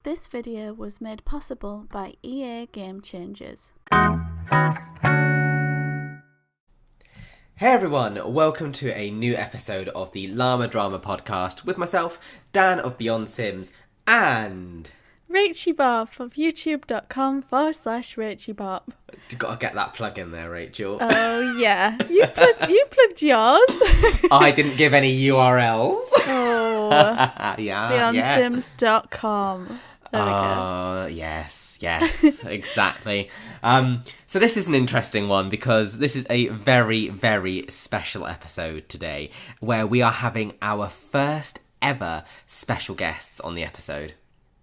This video was made possible by EA Game Changers. Hey everyone, welcome to a new episode of the Llama Drama podcast with myself, Dan of Beyond Sims, and rachybop of youtube.com/rachybop. You've got to get that plug in there, Rachel. Oh yeah, you plugged yours. I didn't give any URLs. Oh, yeah, beyondsims.com. There we go. Yes, exactly. So this is an interesting one because this is a very, very special episode today where we are having our first ever special guests on the episode.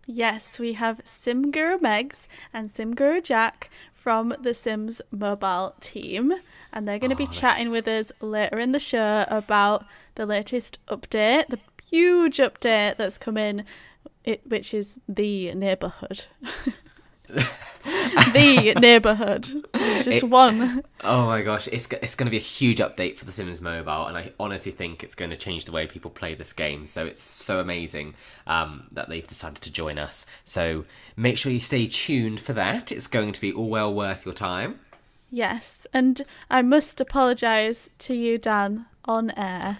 Yes, we have SimGuruMegz and SimGuruJack from the Sims mobile team, and they're going to be chatting with us later in the show about the latest update, the huge update that's come in, which is the neighbourhood. The neighbourhood. It's just one. Oh my gosh, it's going to be a huge update for The Sims Mobile, and I honestly think it's going to change the way people play this game. So it's so amazing that they've decided to join us. So make sure you stay tuned for that. It's going to be all well worth your time. Yes, and I must apologise to you, Dan, on air.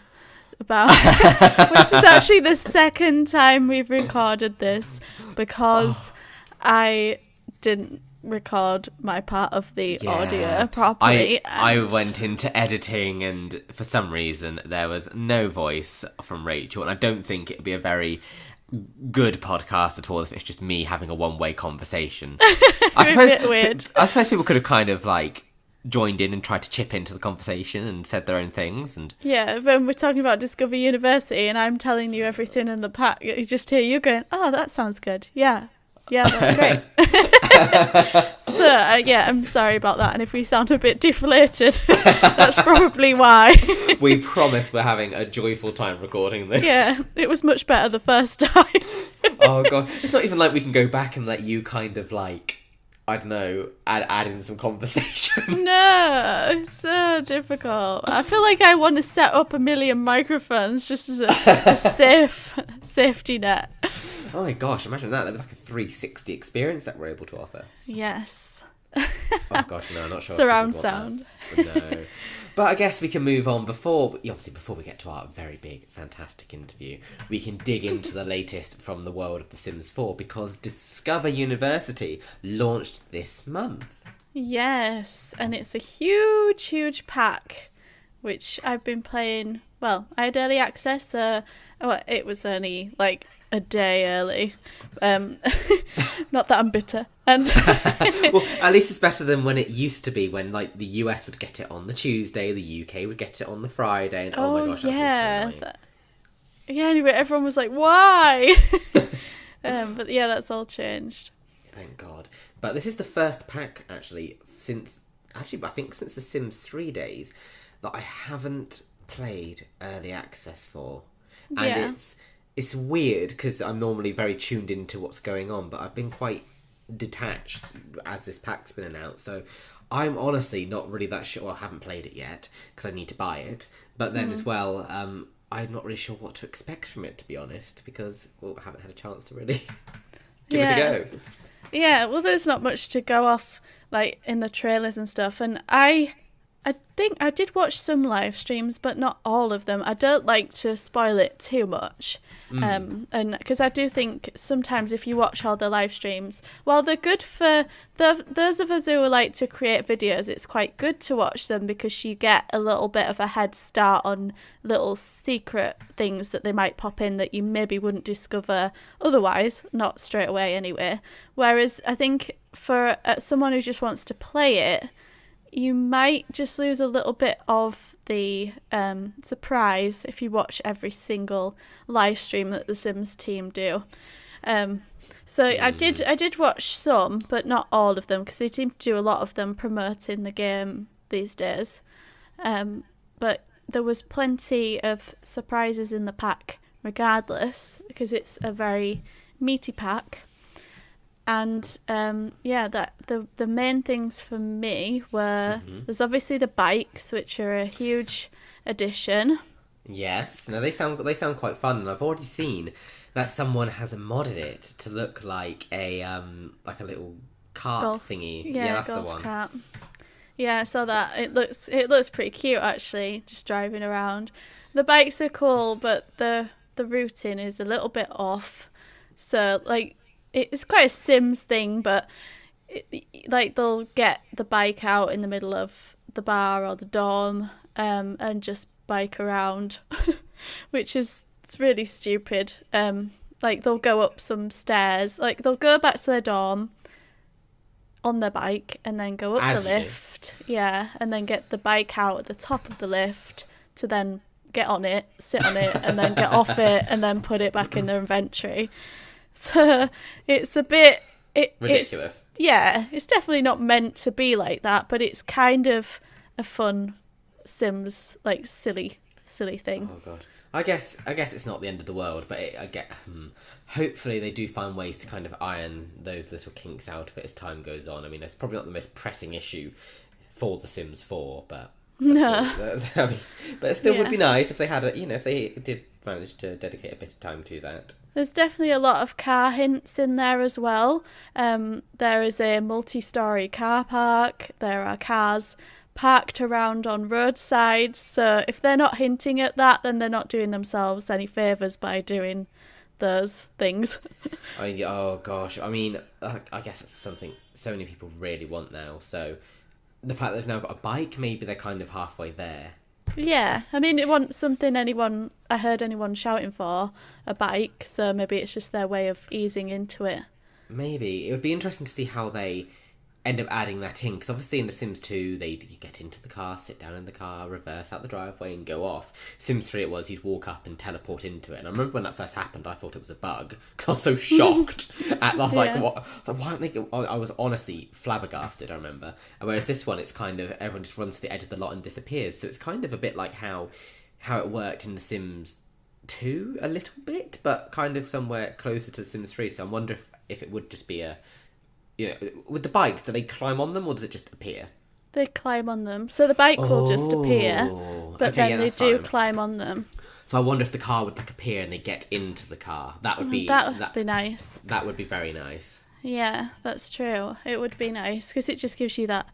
About this is actually the second time we've recorded this because I didn't record my part of the audio properly. I went into editing and for some reason there was no voice from Rachel, and I don't think it'd be a very good podcast at all if it's just me having a one-way conversation. I suppose a bit weird. I suppose people could have kind of like joined in and tried to chip into the conversation and said their own things. And yeah, when we're talking about Discover University and I'm telling you everything in the pack, you just hear you going, oh, that sounds good. Yeah, that's great. So, I'm sorry about that. And if we sound a bit deflated, that's probably why. We promise we're having a joyful time recording this. Yeah, it was much better the first time. Oh, God. It's not even like we can go back and let you kind of like, I don't know, add in some conversation. No, it's so difficult. I feel like I want to set up a million microphones just as a safety net. Oh my gosh, imagine that. That was like a 360 experience that we're able to offer. Yes. Oh gosh, no, I'm not sure. Surround sound. No. But I guess we can move on before we get to our very big, fantastic interview. We can dig into the latest from the world of The Sims 4 because Discover University launched this month. Yes, and it's a huge, huge pack, which I've been playing. Well, I had early access, so it was only like a day early. Not that I'm bitter. And well, at least it's better than when it used to be, when like the US would get it on the Tuesday, the UK would get it on the Friday, and oh my gosh, that's so annoying. Anyway, everyone was like, why? But yeah, that's all changed. Thank God. But this is the first pack I think since the Sims 3 days that I haven't played early access for. And it's weird because I'm normally very tuned into what's going on, but I've been quite detached as this pack's been announced, so I'm honestly not really that sure. I haven't played it yet because I need to buy it, but then as well I'm not really sure what to expect from it, to be honest, because I haven't had a chance to really give it a go. Yeah, well, there's not much to go off like in the trailers and stuff, and I think I did watch some live streams, but not all of them. I don't like to spoil it too much. And because I do think sometimes if you watch all the live streams, while they're good for those of us who like to create videos, it's quite good to watch them because you get a little bit of a head start on little secret things that they might pop in that you maybe wouldn't discover otherwise, not straight away anyway. Whereas I think for someone who just wants to play it, you might just lose a little bit of the surprise if you watch every single live stream that the Sims team do. So I did watch some, but not all of them, because they seem to do a lot of them promoting the game these days. But there was plenty of surprises in the pack regardless, because it's a very meaty pack. And that the main things for me were there's obviously the bikes, which are a huge addition. Yes, no, they sound quite fun, and I've already seen that someone has modded it to look like a little cart Golf. thingy. Yeah, that's golf the one. cart. Yeah, I saw that. It looks pretty cute actually, just driving around. The bikes are cool, but the routing is a little bit off. So like it's quite a Sims thing, but like they'll get the bike out in the middle of the bar or the dorm, and just bike around, which is really stupid. Like they'll go up some stairs, like they'll go back to their dorm on their bike and then go up the lift. Yeah, and then get the bike out at the top of the lift to then get on it, sit on it, and then get off it and then put it back in their inventory. So it's a bit ridiculous. It's definitely not meant to be like that, but it's kind of a fun Sims, like silly thing. Oh god. I guess it's not the end of the world, but hopefully they do find ways to kind of iron those little kinks out of it as time goes on. I mean, it's probably not the most pressing issue for The Sims 4, but it still would be nice if they had if they did manage to dedicate a bit of time to that. There's definitely a lot of car hints in there as well. There is a multi-storey car park. There are cars parked around on roadsides. So if they're not hinting at that, then they're not doing themselves any favours by doing those things. Oh gosh, I mean, I guess it's something so many people really want now. So the fact that they've now got a bike, maybe they're kind of halfway there. Yeah, I mean, it wasn't something I heard anyone shouting for, a bike, so maybe it's just their way of easing into it. Maybe. It would be interesting to see how they end up adding that in, because obviously in The Sims 2, you get into the car, sit down in the car, reverse out the driveway and go off. Sims 3 you'd walk up and teleport into it. And I remember when that first happened, I thought it was a bug, because I was so shocked. I was like, what? Why aren't they... I was honestly flabbergasted, I remember. Whereas this one, it's kind of, everyone just runs to the edge of the lot and disappears. So it's kind of a bit like how it worked in The Sims 2 a little bit, but kind of somewhere closer to The Sims 3. So I wonder if it would just be a... with the bikes, do they climb on them or does it just appear? They climb on them. So the bike will just appear, but then they do climb on them. So I wonder if the car would appear and they get into the car. That would be nice. That would be very nice. Yeah, that's true. It would be nice because it just gives you that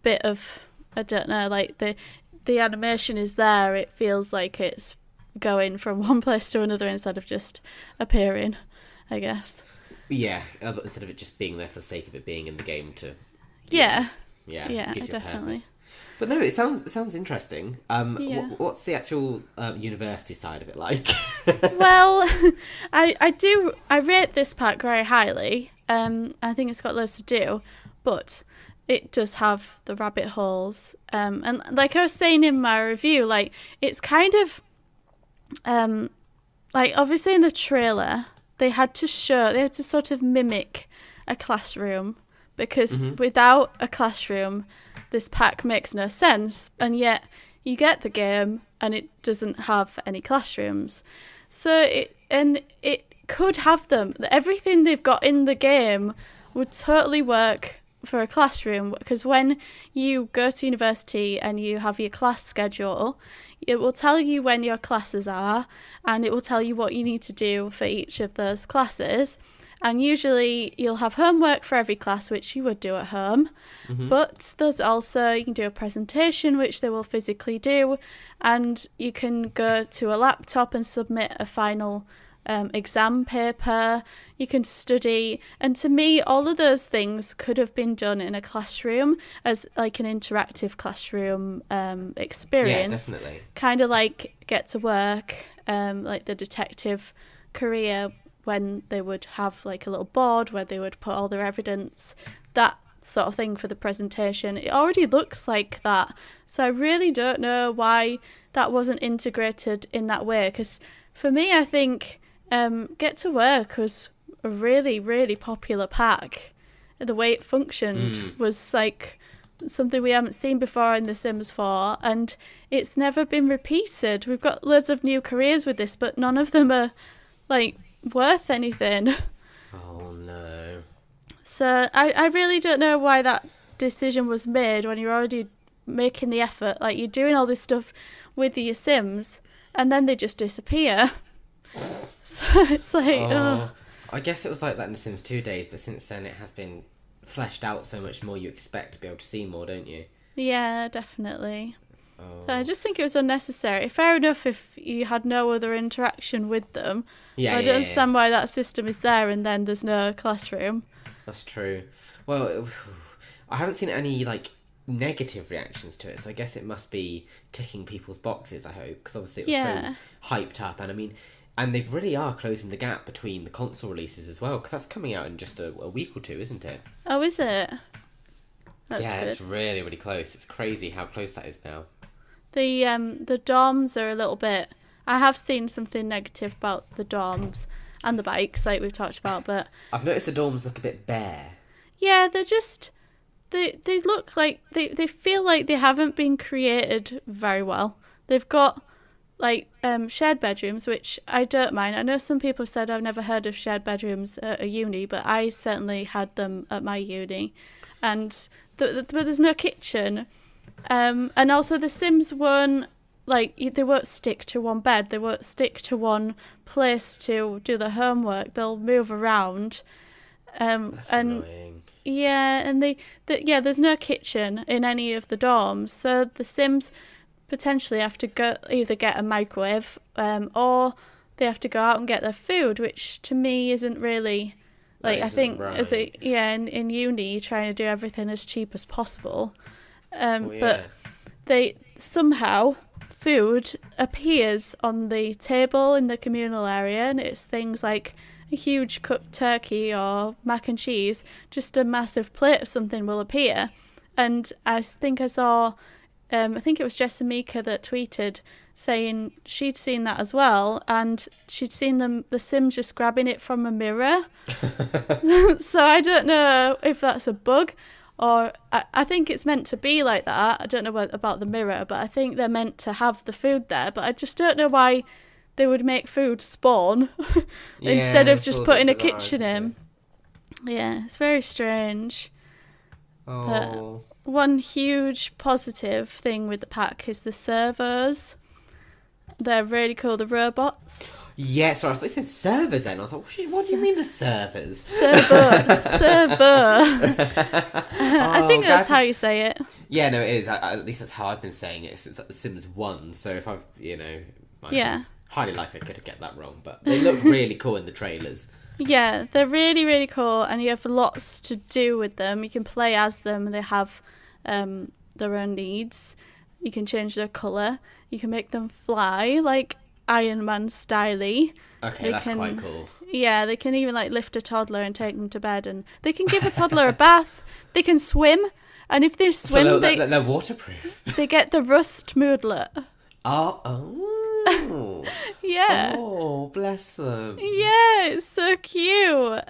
bit of, I don't know, like the animation is there. It feels like it's going from one place to another instead of just appearing, I guess. Yeah, instead of it just being there for the sake of it being in the game to... Yeah, definitely. But no, it sounds interesting. What's the actual university side of it like? Well, I rate this pack very highly. I think it's got loads to do, but it does have the rabbit holes. And like I was saying in my review, like it's kind of like obviously in the trailer they had to sort of mimic a classroom, because without a classroom this pack makes no sense, and yet you get the game and it doesn't have any classrooms. So it could have them. Everything they've got in the game would totally work for a classroom, because when you go to university and you have your class schedule, it will tell you when your classes are and it will tell you what you need to do for each of those classes. And usually you'll have homework for every class, which you would do at home. But there's also, you can do a presentation, which they will physically do, and you can go to a laptop and submit a final exam paper. You can study, and to me all of those things could have been done in a classroom as like an interactive classroom experience. Yeah, definitely. Kind of like Get to Work, like the detective career, when they would have like a little board where they would put all their evidence, that sort of thing for the presentation. It already looks like that, so I really don't know why that wasn't integrated in that way, because for me I think Get to Work was a really, really popular pack. The way it functioned was like something we haven't seen before in The Sims 4, and it's never been repeated. We've got loads of new careers with this, but none of them are like worth anything. Oh no. So I really don't know why that decision was made when you're already making the effort. Like, you're doing all this stuff with your Sims and then they just disappear. So it's like, oh. I guess it was like that in The Sims 2 days, but since then it has been fleshed out so much more. You expect to be able to see more, don't you? Yeah, definitely. Oh. So I just think it was unnecessary. Fair enough if you had no other interaction with them. Yeah, I don't understand why that system is there and then there's no classroom. That's true. Well, I haven't seen any like negative reactions to it, so I guess it must be ticking people's boxes, I hope, because obviously it was so hyped up, and I mean, and they really are closing the gap between the console releases as well, because that's coming out in just a week or two, isn't it? Oh, is it? That's yeah, good. It's really, really close. It's crazy how close that is now. The dorms are a little bit... I have seen something negative about the dorms and the bikes, like we've talked about, but... I've noticed the dorms look a bit bare. Yeah, they're just... They look like... They feel like they haven't been created very well. They've got, like, shared bedrooms, which I don't mind. I know some people have said I've never heard of shared bedrooms at a uni, but I certainly had them at my uni. And but there's no kitchen. And also the Sims won't, like, they won't stick to one bed. They won't stick to one place to do the homework. They'll move around. That's annoying. Yeah, and there's no kitchen in any of the dorms. So the Sims potentially have to either get a microwave or they have to go out and get their food, which to me isn't really... Like, I think, right. In uni, you're trying to do everything as cheap as possible. But they somehow, food appears on the table in the communal area, and it's things like a huge cooked turkey or mac and cheese. Just a massive plate of something will appear. And I think I saw, I think it was Jessamika that tweeted saying she'd seen that as well, and she'd seen the Sims just grabbing it from a mirror. So I don't know if that's a bug, or I think it's meant to be like that. I don't know about the mirror, but I think they're meant to have the food there, but I just don't know why they would make food spawn instead of just putting a kitchen in. Yeah, it's very strange. Oh. But one huge positive thing with the pack is the servers. They're really cool, the robots. Yeah, sorry, I thought you said servers then. I was like, what do you mean the servers? Server. I think that's how you say it. Yeah, no, it is. At least that's how I've been saying it since Sims 1. So if I've, highly likely I could get that wrong. But they look really cool in the trailers. Yeah, they're really, really cool. And you have lots to do with them. You can play as them. They have their own needs. You can change their colour. You can make them fly, like Iron Man styly. Okay, that's quite cool. Yeah, they can even like lift a toddler and take them to bed, and they can give a toddler a bath. They can swim, and if they swim, so they're waterproof. They get the rust moodlet. Oh. Yeah. Oh, bless them. Yeah, it's so cute.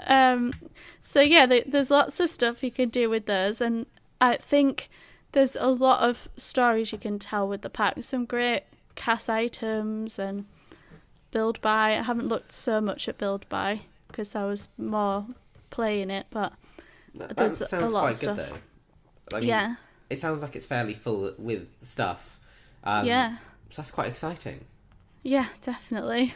So yeah, there's lots of stuff you can do with those, and I think there's a lot of stories you can tell with the pack. Some great CAS items and build by. I haven't looked so much at build by because I was more playing it, but there's a lot of stuff. That sounds quite good though. I mean, it sounds like it's fairly full with stuff. Yeah. So that's quite exciting. Yeah, definitely.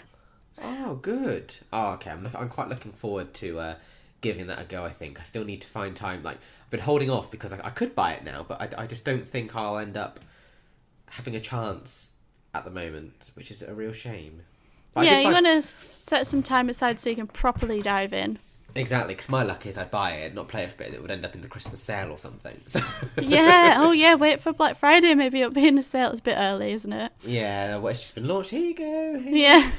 Oh, good. Oh, okay. I'm quite looking forward to giving that a go, I think. I still need to find time. Like, I've been holding off because I could buy it now, but I just don't think I'll end up having a chance at the moment, which is a real shame. But you want to set some time aside so you can properly dive in. Exactly, because my luck is I'd buy it, not play it for a bit, and it would end up in the Christmas sale or something. So. Yeah, wait for Black Friday, maybe it'll be in a sale. It's a bit early, isn't it? Yeah, well, it's just been launched, here you go. Yeah.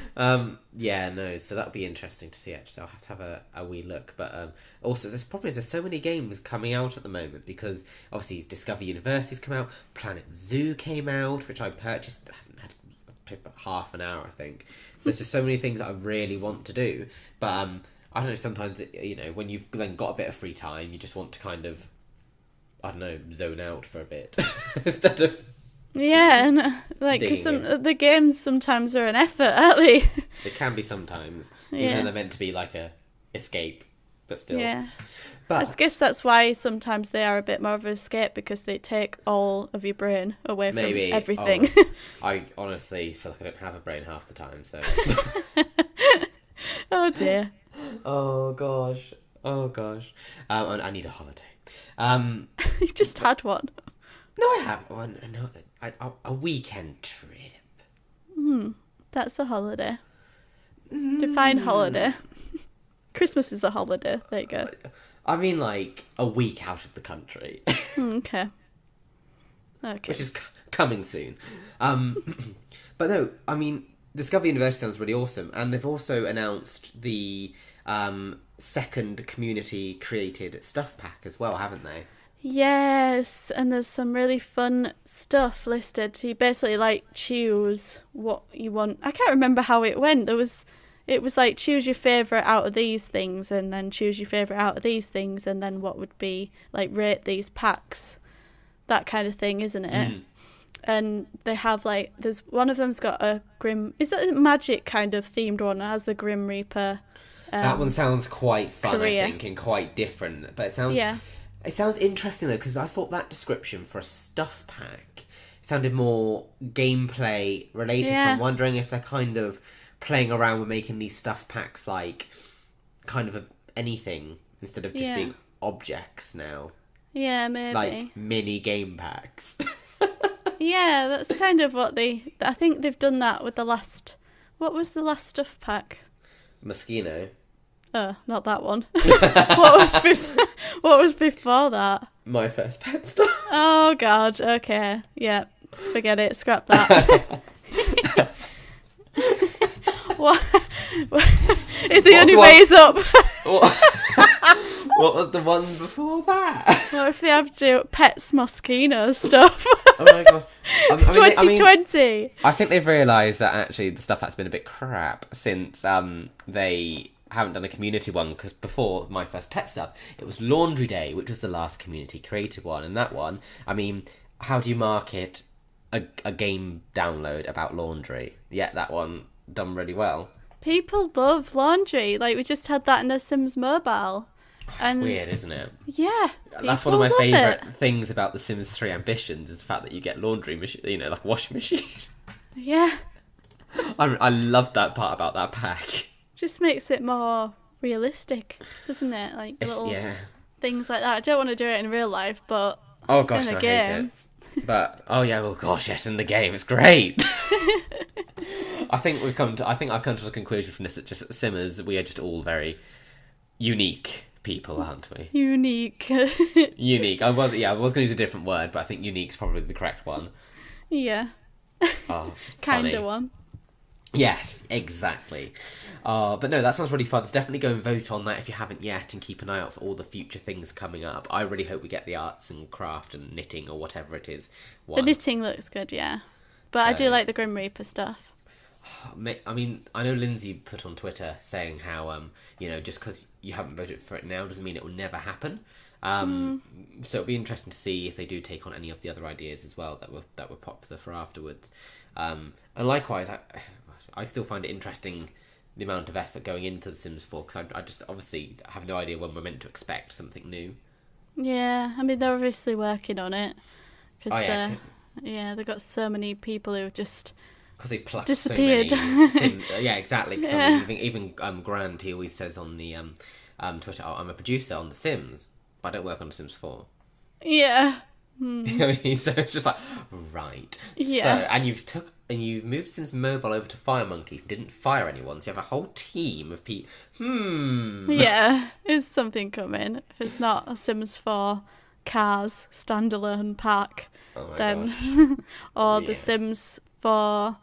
So that'll be interesting to see, actually. I'll have to have a wee look. But also, there's so many games coming out at the moment, because obviously Discover University's come out, Planet Zoo came out, which I purchased, I haven't had about half an hour, I think. So there's just so many things that I really want to do, but I don't know, sometimes, when you've then got a bit of free time, you just want to kind of, I don't know, zone out for a bit instead of... Yeah, and because the games sometimes are an effort, aren't they? They can be sometimes, even though they're meant to be like a escape, but still. Yeah. But I guess that's why sometimes they are a bit more of an escape, because they take all of your brain away from everything. I honestly feel like I don't have a brain half the time, so... Oh dear. Oh gosh. I need a holiday. You just had one. No, I have one. No, a weekend trip. That's a holiday. Define holiday. Christmas is a holiday. There you go. I mean, like, a week out of the country. Okay. Which is coming soon. But no, I mean, Discovery University sounds really awesome. And they've also announced the second community-created stuff pack as well, haven't they? Yes, and there's some really fun stuff listed. So you basically, like, choose what you want. I can't remember how it went. It was like, choose your favourite out of these things, and then choose your favourite out of these things, and then what would be, like, rate these packs. That kind of thing, isn't it? And they have, like, there's one of them's got a Grim... Is that a magic kind of themed one? It has the Grim Reaper that one sounds quite fun, career. I think, and quite different. But it sounds... Yeah. It sounds interesting, though, because I thought that description for a stuff pack sounded more gameplay related. Yeah. So I'm wondering if they're kind of playing around with making these stuff packs, like, kind of anything, instead of just being objects now. Yeah, maybe. Like, mini game packs. Yeah, that's kind of what I think they've done that with the last... What was the last stuff pack? Moschino. Oh, not that one. What was before that? My First Pet stuff. Oh, God. Okay. Yeah. Forget it. Scrap that. What? If the only way is up. What was the one before that? What if they have to do Pets Moschino stuff? Oh my god. 2020. I think they've realised that actually the stuff that's been a bit crap since they haven't done a community one, because before My First Pet stuff, it was Laundry Day, which was the last community created one, and that one, I mean, how do you market a game download about laundry? Yeah, that one done really well. People love laundry. Like, we just had that in The Sims Mobile. And it's weird, isn't it? Yeah. That's one of my favourite things about The Sims 3 Ambitions, is the fact that you get laundry machine, like a washing machine. Yeah. I love that part about that pack. Just makes it more realistic, doesn't it? Like little things like that. I don't want to do it in real life, but oh gosh, in a I game. hate it. But yes, in the game it's great. I think I've come to the conclusion from this that just Simmers, we are just all very unique people, aren't we? Unique. Unique. I was going to use a different word, but I think unique is probably the correct one. Yeah. Oh, kind of one. Yes, exactly. But no, that sounds really fun. So definitely go and vote on that if you haven't yet, and keep an eye out for all the future things coming up. I really hope we get the arts and craft and knitting or whatever it is one. The knitting looks good, yeah. But I do like the Grim Reaper stuff. I mean, I know Lindsay put on Twitter saying how, just because you haven't voted for it now doesn't mean it will never happen. So it'll be interesting to see if they do take on any of the other ideas as well that were popular for afterwards. And likewise, I still find it interesting the amount of effort going into The Sims 4, because I just obviously have no idea when we're meant to expect something new. Yeah, I mean, they're obviously working on it. Cause they've got so many people who have just... Because they plucked disappeared. So many yeah, exactly. Cause I mean, even Grant, he always says on the Twitter, I'm a producer on The Sims, but I don't work on The Sims 4. Yeah. I mean, so it's just like, right. Yeah. So, and you've moved Sims Mobile over to Fire Monkeys, didn't fire anyone, so you have a whole team of people. Yeah, is something coming? If it's not a Sims 4 Cars standalone pack, then or the Sims 4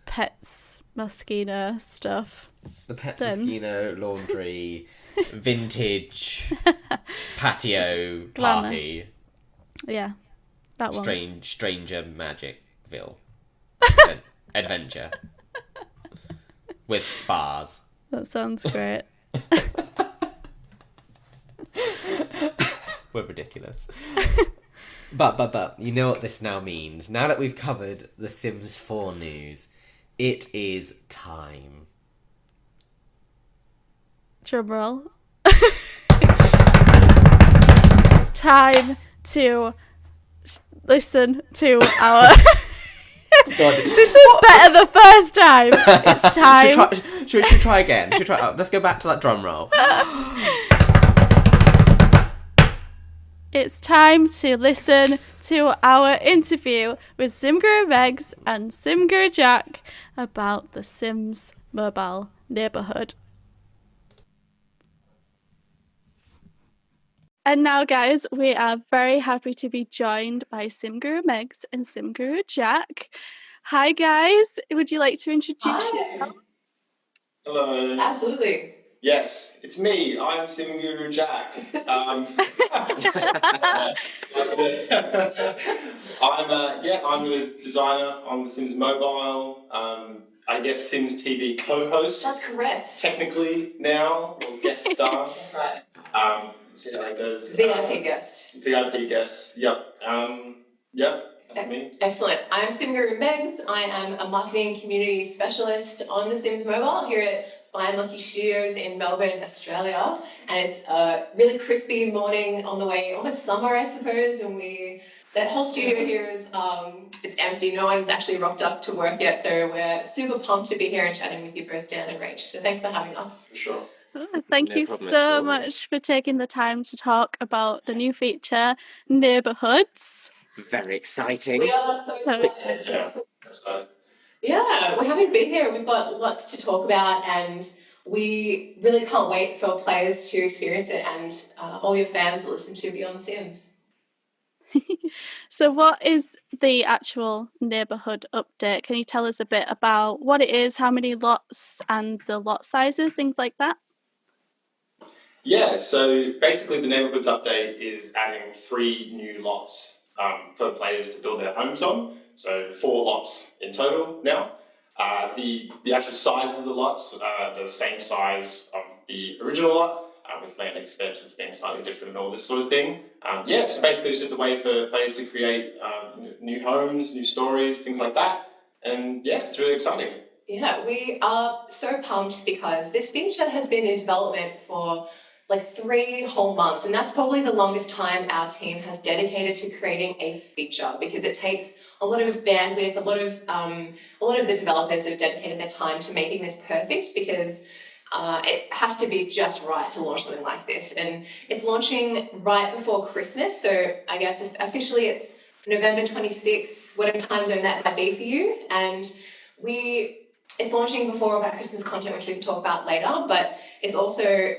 Pets Moschino stuff. The Pets Moschino, laundry, vintage, patio, Llama. party. Yeah, that one. Stranger Magicville. Adventure. With spas. That sounds great. We're ridiculous. But, you know what this now means. Now that we've covered the Sims 4 news, it is time. Drum roll. It's time to listen to our This was better the first time. It's time. Should we try again? Let's go back to that drum roll. It's time to listen to our interview with SimGuruMegz and SimGuruJack about the Sims mobile neighborhood. And now, guys, we are very happy to be joined by SimGuruMegz and SimGuruJack. Hi, guys. Would you like to introduce yourself? Hello. Absolutely. Yes, it's me. I'm SimGuruJack. I'm a designer on the Sims Mobile. I guess Sims TV co-host. That's correct. Technically now, or guest star. That's right. See how that goes. VIP guest. VIP guest. Yep. That's me. Excellent. I'm SimGuruMegz. I am a marketing community specialist on the Sims Mobile here at Fine Lucky Studios in Melbourne, Australia. And it's a really crispy morning on the way, almost summer, I suppose. And that whole studio here is it's empty. No one's actually rocked up to work yet. So we're super pumped to be here and chatting with you both, Dan and Rach. So thanks for having us. For sure. Thank you so much for taking the time to talk about the new feature, Neighborhoods. Very exciting. We are so excited. Yeah, that's fine. Yeah, we're happy to be here. We've got lots to talk about and we really can't wait for players to experience it and all your fans that listen to Beyond Sims. So what is the actual neighborhood update? Can you tell us a bit about what it is, how many lots and the lot sizes, things like that? Yeah, so basically the Neighborhoods update is adding 3 new lots for players to build their homes on. So 4 lots in total now. The actual size of the lots are the same size of the original lot, with land extensions being slightly different and all this sort of thing. So basically it's just a way for players to create new homes, new stories, things like that. And yeah, it's really exciting. Yeah, we are so pumped because this feature has been in development for like 3 whole months, and that's probably the longest time our team has dedicated to creating a feature because it takes a lot of bandwidth. A lot of the developers have dedicated their time to making this perfect because it has to be just right to launch something like this, and it's launching right before Christmas. So I guess officially it's November 26th, whatever time zone that might be for you, and it's launching before about Christmas content, which we can talk about later, but it's also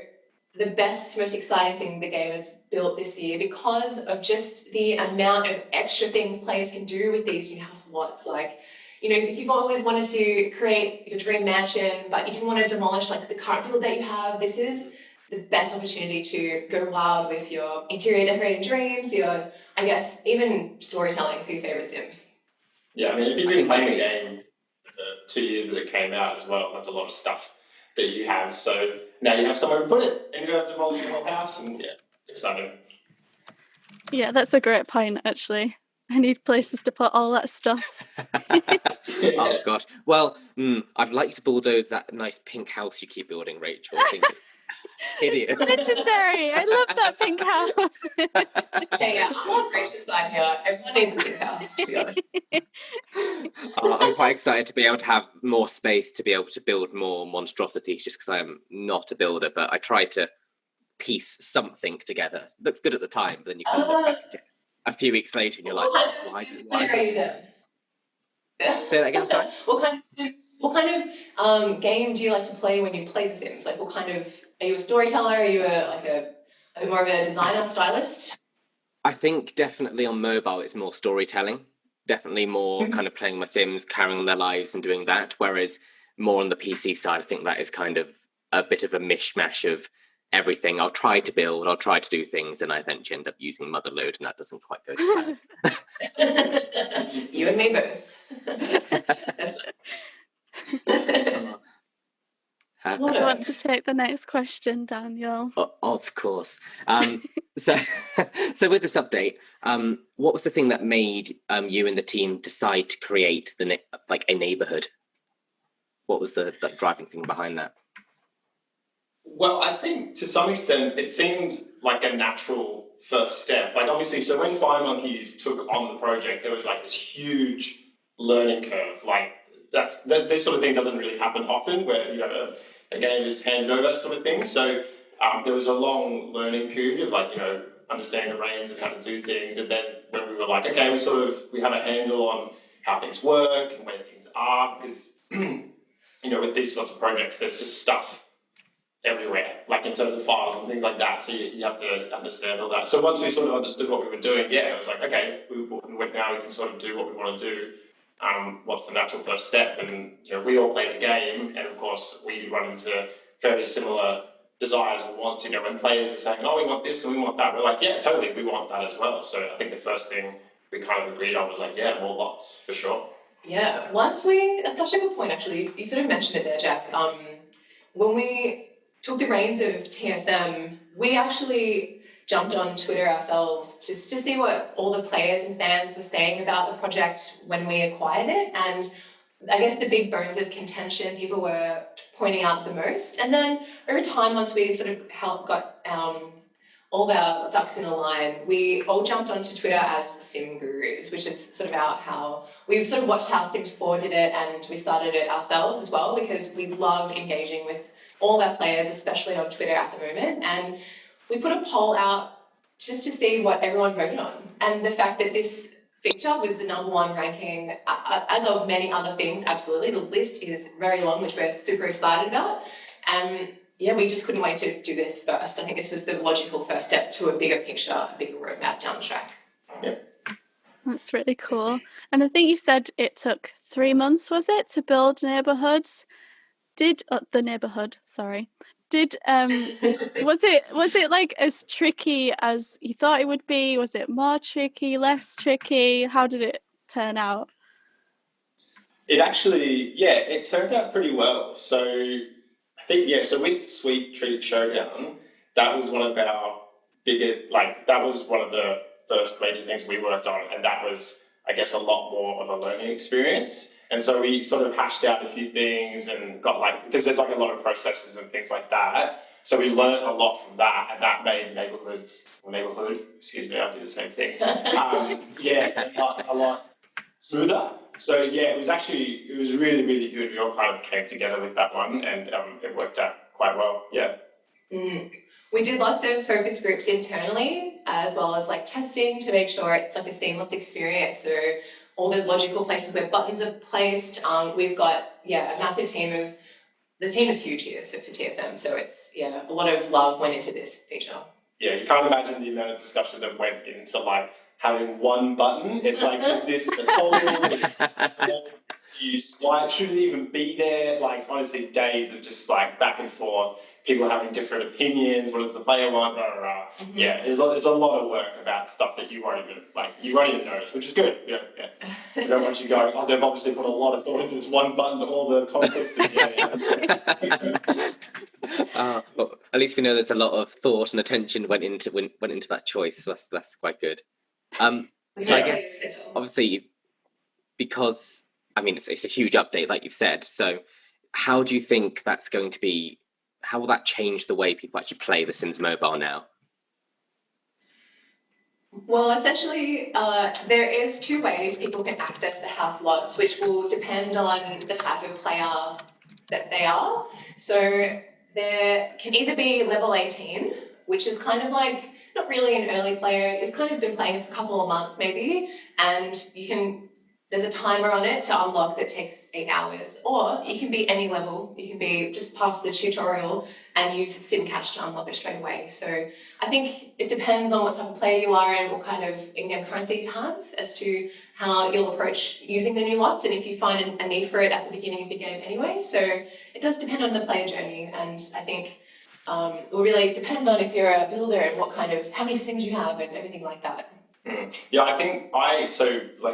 the best, most exciting thing the game has built this year because of just the amount of extra things players can do with these new house lots. Like, you know, if you've always wanted to create your dream mansion, but you didn't want to demolish like the current build that you have, this is the best opportunity to go wild with your interior decorating dreams, your, I guess, even storytelling for your favorite Sims. Yeah, I mean, if you've been playing the game the 2 years that it came out as well, that's a lot of stuff that you have. So now you have somewhere to put it, and you don't have to demolish your whole house, and yeah, it's exciting. Yeah, that's a great point, actually. I need places to put all that stuff. Oh, gosh. Well, I'd like you to bulldoze that nice pink house you keep building, Rachel. I think it's hideous. Legendary. I love that pink house. Okay, yeah, I'm on Rachel's side here. Everyone needs a big house, to be honest. I'm quite excited to be able to have more space to be able to build more monstrosities just because I'm not a builder, but I try to piece something together. Looks good at the time, but then you kind of look back at it a few weeks later and you're like, why? Say that again, sorry? What kind of game do you like to play when you play The Sims? Like, are you a storyteller? Are you a bit more of a designer, stylist? I think definitely on mobile it's more storytelling. Definitely more kind of playing my Sims, carrying on their lives and doing that. Whereas more on the PC side, I think that is kind of a bit of a mishmash of everything. I'll try to build, I'll try to do things, and I eventually end up using Motherload, and that doesn't quite go to plan. You and me both. I want to take the next question, Daniel. Of course. So with this update, what was the thing that made you and the team decide to create a neighborhood? What was the driving thing behind that? Well, I think to some extent it seemed like a natural first step. Like obviously, so when Fire Monkeys took on the project, there was like this huge learning curve. Like this sort of thing doesn't really happen often, where a game is handed over, that sort of thing. So there was a long learning period of understanding the reins and how to do things, and then when we were like, okay, we have a handle on how things work and where things are, because with these sorts of projects, there's just stuff everywhere, like in terms of files and things like that. So you have to understand all that. So once we sort of understood what we were doing, it was like, okay, now we can sort of do what we want to do. What's the natural first step? And we all play the game, and of course we run into very similar desires and wants. When players are saying, "Oh, we want this and we want that," we're like, "Yeah, totally, we want that as well." So I think the first thing we kind of agreed on was like, "Yeah, more lots for sure." Yeah, that's such a good point actually. You sort of mentioned it there, Jack. When we took the reins of TSM, we actually jumped on Twitter ourselves just to see what all the players and fans were saying about the project when we acquired it. And I guess the big bones of contention people were pointing out the most. And then over time, once we sort of got all our ducks in a line, we all jumped onto Twitter as Sim Gurus, which is sort of how we've sort of watched how Sims 4 did it, and we started it ourselves as well, because we love engaging with all our players, especially on Twitter at the moment. And we put a poll out just to see what everyone voted on. And the fact that this feature was the #1 ranking, as of many other things, absolutely. The list is very long, which we're super excited about. And we just couldn't wait to do this first. I think this was the logical first step to a bigger picture, a bigger roadmap down the track. Yeah. That's really cool. And I think you said it took 3 months, was it, to build neighborhoods? The neighborhood, sorry. Was it like as tricky as you thought it would be? Was it more tricky, less tricky? How did it turn out? It actually, it turned out pretty well. So I think, so with Sweet Treat Showdown, that was one of our that was one of the first major things we worked on, and that was, I guess, a lot more of a learning experience. And so we sort of hashed out a few things and got because there's a lot of processes and things like that. So we learned a lot from that, and that made neighborhood, excuse me, I do the same thing. A lot smoother. So it was really, really good. We all kind of came together with that one, and it worked out quite well. Yeah. We did lots of focus groups internally, as well as testing to make sure it's a seamless experience. So all those logical places where buttons are placed. We've got a massive team the team is huge here, so for TSM. So it's a lot of love went into this feature. Yeah, you can't imagine the amount of discussion that went into having one button. It's is this a total? Do you swipe? Should it even be there? Honestly, days of just back and forth. People having different opinions. What does the player want? Blah, blah, blah. Mm-hmm. Yeah, it's a lot of work about stuff that you won't even notice, which is good. Yeah. And then once you go, they've obviously put a lot of thought into this one button, all the conflicts. Well, at least we know there's a lot of thought and attention went into that choice. So that's quite good. So I guess obviously, because it's a huge update, like you've said. So how do you think that's going to be? How will that change the way people actually play The Sims Mobile now? Well, essentially, there is 2 ways people can access the house lots, which will depend on the type of player that they are. So there can either be level 18, which is kind of not really an early player. It's kind of been playing for a couple of months maybe, and there's a timer on it to unlock that takes 8 hours, or you can be any level. You can be just past the tutorial and use SimCash to unlock it straight away. So I think it depends on what type of player you are and what kind of in-game currency you have as to how you'll approach using the new lots, and if you find a need for it at the beginning of the game anyway. So it does depend on the player journey, and I think it will really depend on if you're a builder and how many Sims you have and everything like that. Yeah, I think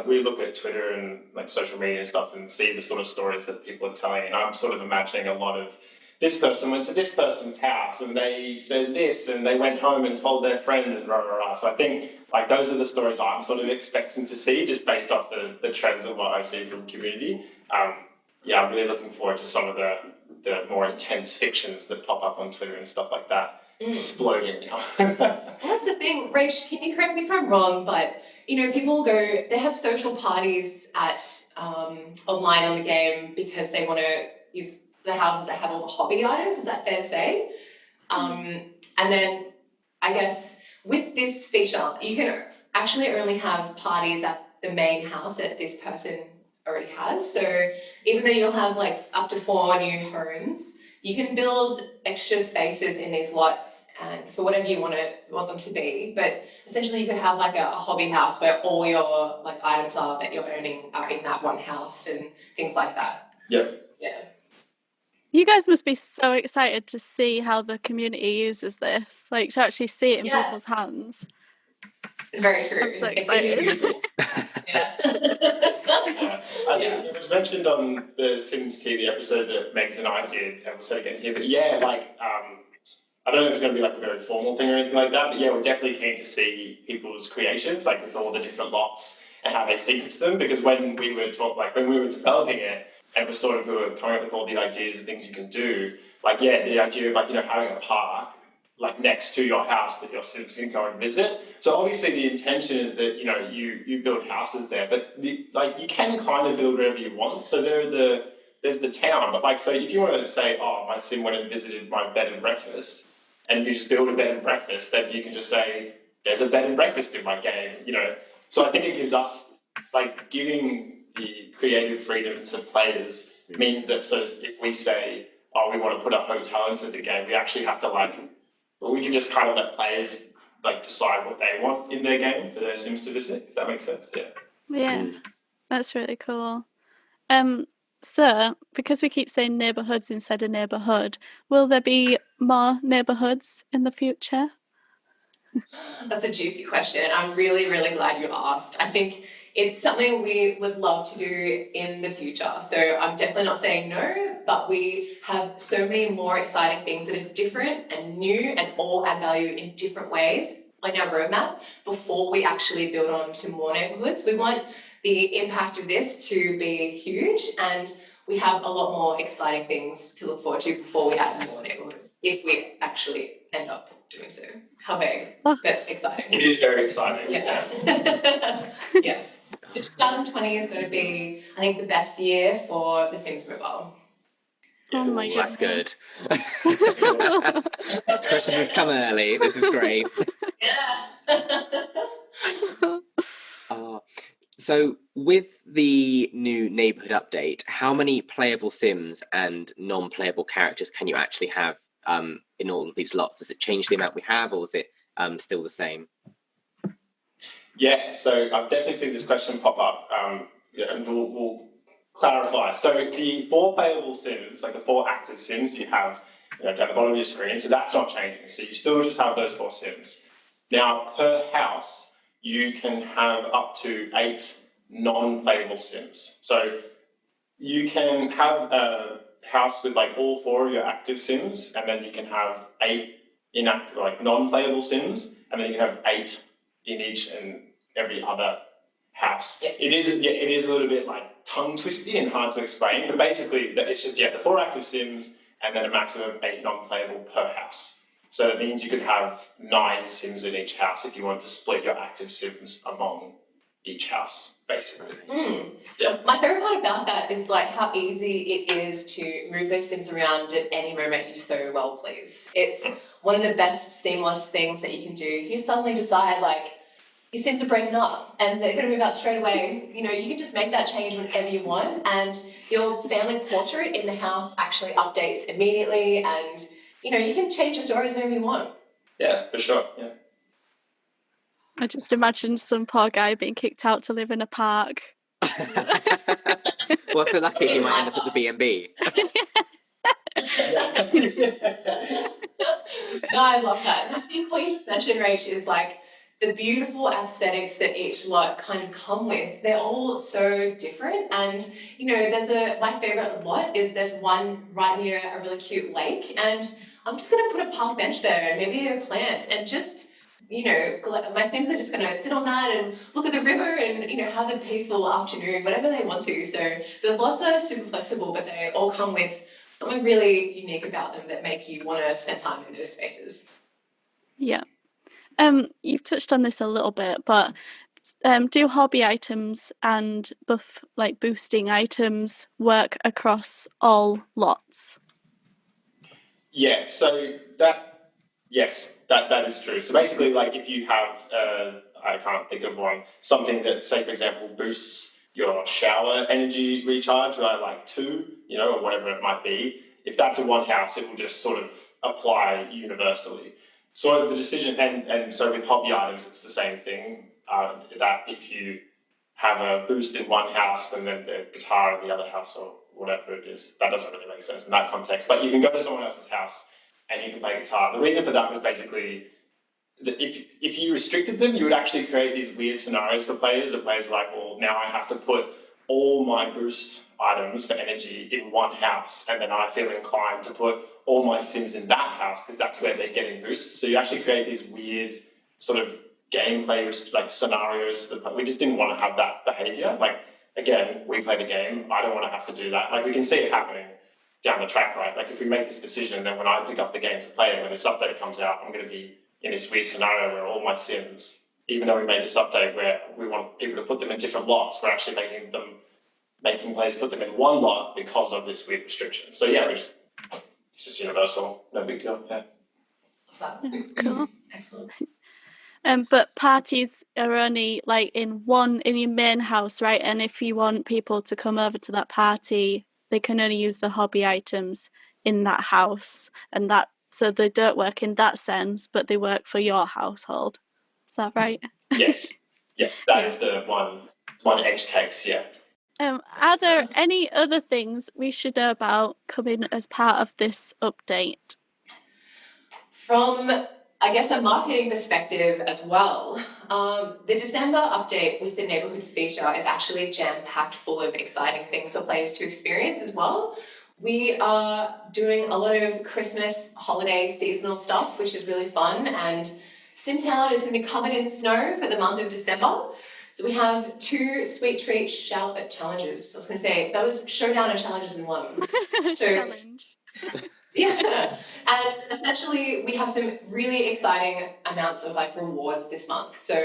we look at Twitter and social media and stuff and see the sort of stories that people are telling, and I'm sort of imagining a lot of this person went to this person's house and they said this and they went home and told their friend and rah, rah, rah. So I think those are the stories I'm sort of expecting to see just based off the trends of what I see from community. I'm really looking forward to some of the more intense fictions that pop up on Twitter and stuff like that. Exploding now. Well, that's the thing, Rach, can you correct me if I'm wrong, but people they have social parties at online on the game because they want to use the houses that have all the hobby items. Is that fair to say? And then I guess with this feature, you can actually only have parties at the main house that this person already has. So even though you'll have like up to 4 new homes, you can build extra spaces in these lots and for whatever you want them to be. But essentially you could have like a hobby house where all your like items are that you're owning are in that one house and things like that. Yep. Yeah. You guys must be so excited to see how the community uses this, like to actually see it in people's hands. Very true. I'm so excited. Yeah. I think it was mentioned on the Sims TV episode that Megs and I did, and we'll say it again here, but yeah, like, I don't know if it's going to be like a very formal thing or anything like that, but yeah, we're definitely keen to see people's creations, like with all the different lots and how they sequence them, because when we were developing it, and we were coming up with all the ideas and things you can do, like, yeah, the idea of like, having a park like next to your house that your Sims can go and visit. So obviously the intention is that, you build houses there, but you can kind of build wherever you want. So there's the town, but like, so if you wanted to say, oh, my Sim went and visited my bed and breakfast, and you just build a bed and breakfast, then you can just say, there's a bed and breakfast in my game, So I think it gives us, like, giving the creative freedom to players means that, so if we say, oh, we want to put a hotel into the game, we actually have to we can just kind of let players decide what they want in their game for their Sims to visit, if that makes sense. Yeah, that's really cool. So, because we keep saying neighbourhoods instead of neighbourhood, will there be more neighbourhoods in the future? That's a juicy question. I'm really, really glad you asked. I think it's something we would love to do in the future. So I'm definitely not saying no, but we have so many more exciting things that are different and new and all add value in different ways on our roadmap before we actually build on to more neighbourhoods. We want the impact of this to be huge, and we have a lot more exciting things to look forward to before we add more neighbourhoods, if we actually end up doing so. How vague, but exciting. It is very exciting. Yeah. Yes. 2020 is going to be, I think, the best year for The Sims Mobile. Oh my God. That's good. Christmas has come early. This is great. Yeah. So with the new neighborhood update, how many playable Sims and non-playable characters can you actually have in all of these lots? Does it change the amount we have, or is it still the same? Yeah, so I've definitely seen this question pop up, and we'll clarify. So the 4 playable Sims, like the 4 active Sims you have down the bottom of your screen, so that's not changing. So you still just have those 4 Sims. Now, per house, you can have up to 8 non-playable Sims. So you can have a house with all 4 of your active Sims, and then you can have 8 inactive, non-playable Sims, and then you can have 8 in each and every other house. Yeah. It is a little bit tongue twisty and hard to explain, but basically it's just the 4 active Sims and then a maximum of 8 non-playable per house. So that means you could have 9 Sims in each house if you want to split your active Sims among each house, basically. Yeah. My favorite part about that is how easy it is to move those Sims around at any moment you so well please. It's one of the best seamless things that you can do. If you suddenly decide your Sims are breaking up and they're going to move out straight away, you can just make that change whenever you want, and your family portrait in the house actually updates immediately, and you can change the stories whenever you want. Yeah, for sure. Yeah. I just imagined some poor guy being kicked out to live in a park. Well, if they're lucky, you might end up at the B&B. No, I love that. And I think what you just mentioned, Rach, is the beautiful aesthetics that each lot kind of come with. They're all so different. And, my favorite lot is there's one right near a really cute lake. And I'm just going to put a park bench there and maybe a plant and just, my Sims are just going to sit on that and look at the river and, have a peaceful afternoon, whatever they want to. So there's lots that are super flexible, but they all come with something really unique about them that make you want to spend time in those spaces. Yeah. You've touched on this a little bit, but do hobby items and boosting items work across all lots? Yeah, so that is true. So basically, like if you have, I can't think of one, something that, say for example, boosts your shower energy recharge by like 2, or whatever it might be. If that's in one house, it will just sort of apply universally. So the decision, and so with hobby items, it's the same thing. That if you have a boost in one house and then the guitar in the other house or whatever it is, that doesn't really make sense in that context. But you can go to someone else's house and you can play guitar. The reason for that was basically that if you restricted them, you would actually create these weird scenarios for players. Players are like, well, now I have to put all my boost items for energy in one house, and then I feel inclined to put all my Sims in that house because that's where they're getting boosts. So you actually create these weird sort of gameplay like scenarios. We just didn't want to have that behavior. Like, again, we play the game. I don't want to have to do that. Like, we can see it happening down the track, right? Like, if we make this decision, then when I pick up the game to play it, when this update comes out, I'm going to be in this weird scenario where all my Sims, even though we made this update where we want people to put them in different lots, we're actually making players put them in one lot because of this weird restriction. So yeah, it's just universal. No big deal. Yeah. Cool. Excellent. But parties are only like in your main house, right? And if you want people to come over to that party, they can only use the hobby items in that house, and so they don't work in that sense, but they work for your household. Is that right? Yes, that is the one edge case. Yeah. Are there any other things we should know about coming as part of this update? From, I guess, a marketing perspective as well, the December update with the neighbourhood feature is actually jam-packed full of exciting things for players to experience as well. We are doing a lot of Christmas, holiday, seasonal stuff, which is really fun, and Simtown is going to be covered in snow for the month of December. So we have 2 sweet treat challenges. I was going to say, that was showdown and challenges in one. So, challenge. Yeah, and essentially we have some really exciting amounts of like rewards this month. So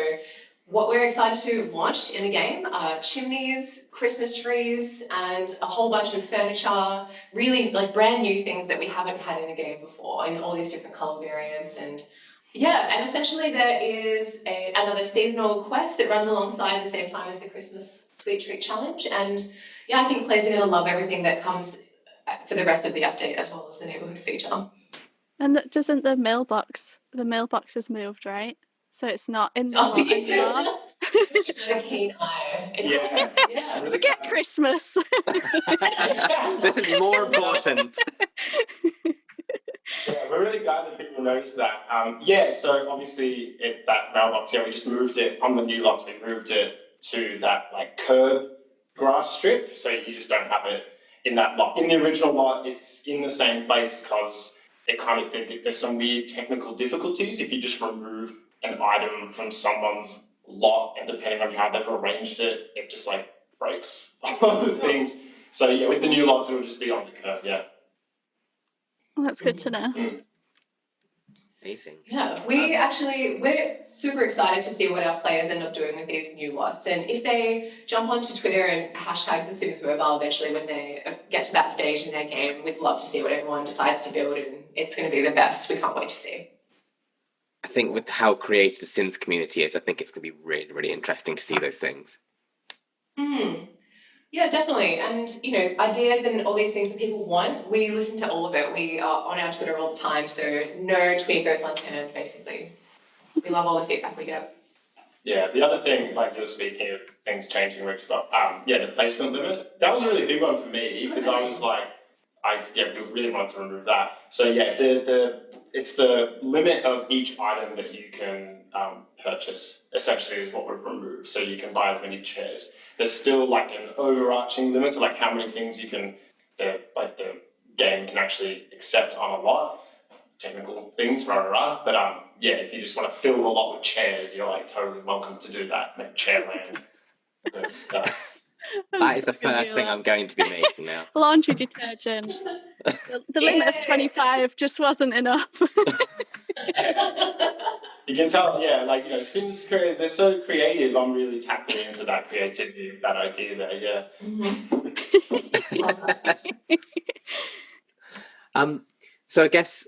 what we're excited to have launched in the game are chimneys, Christmas trees, and a whole bunch of furniture, really like brand new things that we haven't had in the game before in all these different colour variants. And yeah, and essentially there is another seasonal quest that runs alongside at the same time as the Christmas Sweet Treat Challenge. And yeah, I think players are going to love everything that comes for the rest of the update as well as the neighbourhood feature. And doesn't the mailbox is moved, right? So it's not in the lot anymore. A keen eye. Yeah. Forget Christmas. This is more important. Yeah, we're really glad that people noticed that. So obviously that mailbox, we just moved it on the new lots. We moved it to that like curb grass strip, so you just don't have it in that lot. In the original lot, it's in the same place because there's some weird technical difficulties if you just remove an item from someone's lot, and depending on how they've arranged it, it just like breaks things. So yeah, with the new lots, it will just be on the curb. Yeah. Well, that's good to know. Amazing. Yeah, we're super excited to see what our players end up doing with these new lots. And if they jump onto Twitter and hashtag The Sims Mobile eventually when they get to that stage in their game, we'd love to see what everyone decides to build, and it's going to be the best. We can't wait to see. I think with how creative the Sims community is, I think it's going to be really, really interesting to see those things. Yeah, definitely. And, ideas and all these things that people want, we listen to all of it. We are on our Twitter all the time, so no tweet goes unturned, basically. We love all the feedback we get. Yeah, the other thing, like you were speaking of things changing, Rich, but the placement limit, that was a really big one for me because I was like, we really wanted to remove that. So yeah, it's the limit of each item that you can purchase, essentially, is what we've removed. So you can buy as many chairs. There's still like an overarching limit to like how many things you can, the game can actually accept on a lot. Technical things, but if you just want to fill the lot with chairs, you're like totally welcome to do that. Make Chairland. That is the first thing I'm going to be making now. Laundry detergent. The limit of 25 just wasn't enough. You can tell, yeah, like, you know, Sims, they're so creative. I'm really tapping into that creativity, that idea there, yeah. So I guess